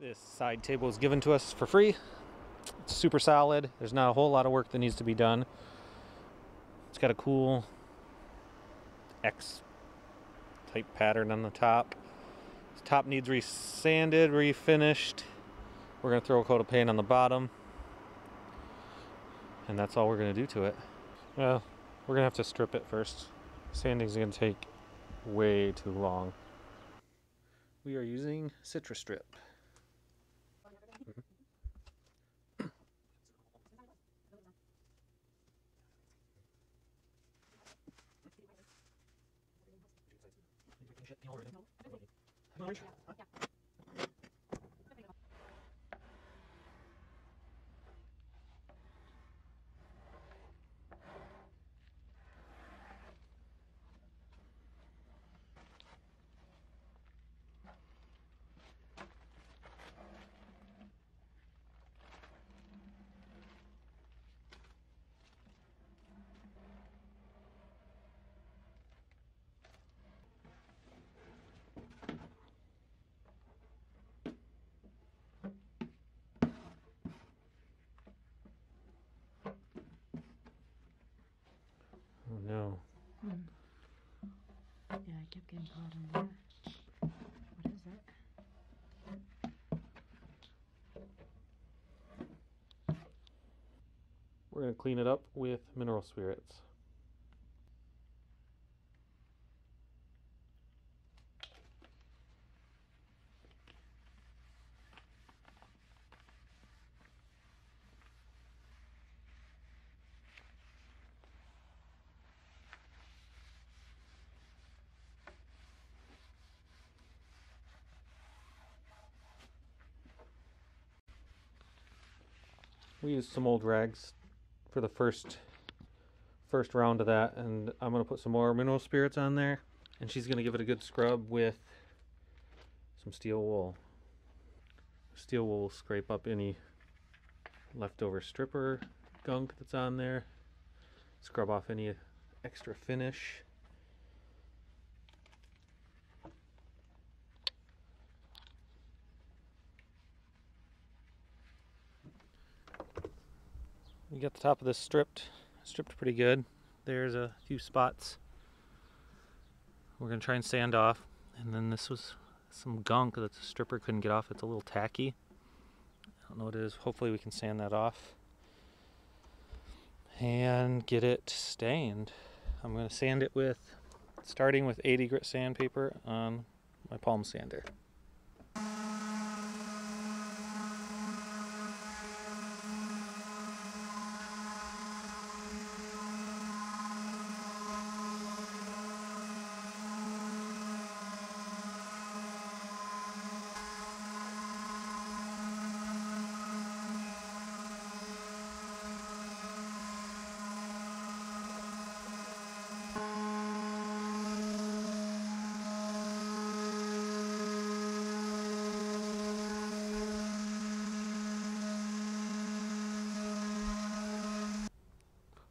This side table is given to us for free. It's super solid. There's not a whole lot of work that needs to be done. It's got a cool X type pattern on the top. The top needs resanded, refinished. We're going to throw a coat of paint on the bottom. And that's all we're going to do to it. Well, we're going to have to strip it first. Sanding's going to take way too long. We are using Citrus Strip. Oh no. Yeah, I kept getting caught in there. What is it? We're going to clean it up with mineral spirits. We used some old rags for the first round of that, and I'm going to put some more mineral spirits on there, and she's going to give it a good scrub with some steel wool. Steel wool will scrape up any leftover stripper gunk that's on there, scrub off any extra finish. We got the top of this stripped pretty good. There's a few spots we're going to try and sand off, and then this was some gunk that the stripper couldn't get off. It's a little tacky. I don't know what it is. Hopefully we can sand that off and get it stained. I'm going to sand it with, starting with 80 grit sandpaper on my palm sander.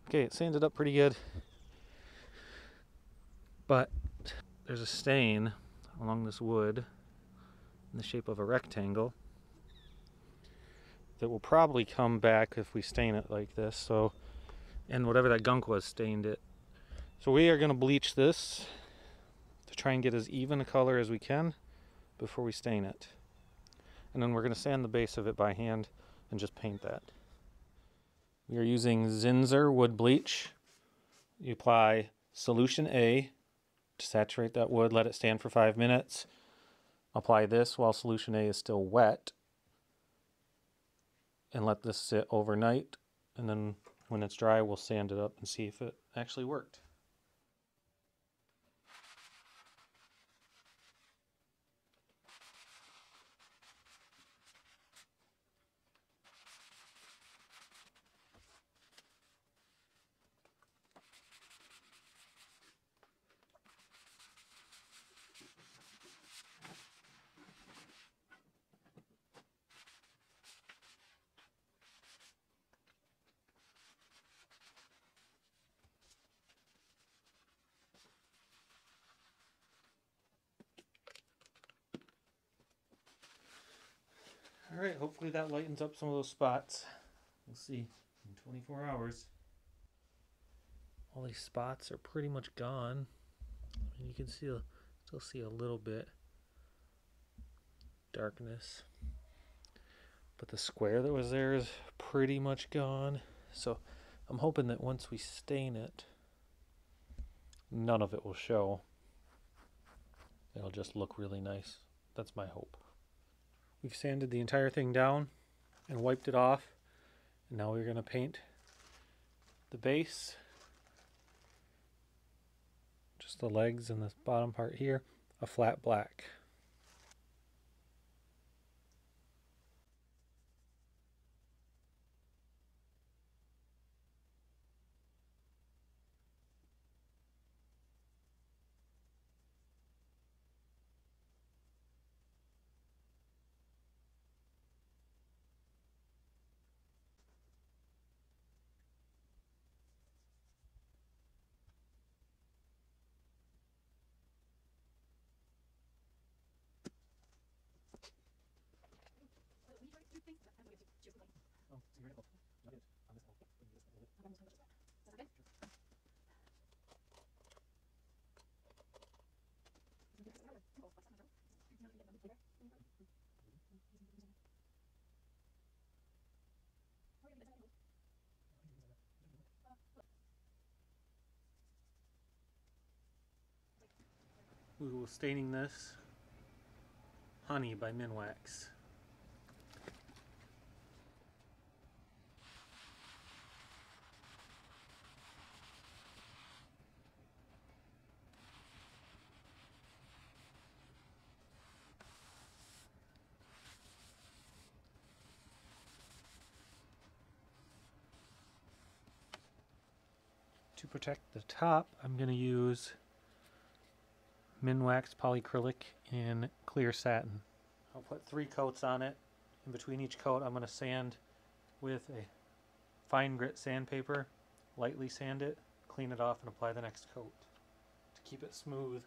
Okay, it sanded up pretty good, but there's a stain along this wood in the shape of a rectangle that will probably come back if we stain it like this. So, and whatever that gunk was stained it. So we are going to bleach this to try and get as even a color as we can before we stain it. And then we're going to sand the base of it by hand and just paint that. We are using Zinsser wood bleach. You apply solution A to saturate that wood, let it stand for 5 minutes. Apply this while solution A is still wet, and let this sit overnight, and then when it's dry we'll sand it up and see if it actually worked. Alright, hopefully that lightens up some of those spots. We'll see in 24 hours. All these spots are pretty much gone. I mean, you can still see a little bit darkness. But the square that was there is pretty much gone. So I'm hoping that once we stain it, none of it will show. It'll just look really nice. That's my hope. We've sanded the entire thing down and wiped it off. And now we're going to paint the base, just the legs and the bottom part here, a flat black. We will staining this Honey by Minwax. To protect the top, I'm going to use Minwax polyacrylic in clear satin. I'll put 3 coats on it. In between each coat, I'm going to sand with a fine grit sandpaper, lightly sand it, clean it off, and apply the next coat to keep it smooth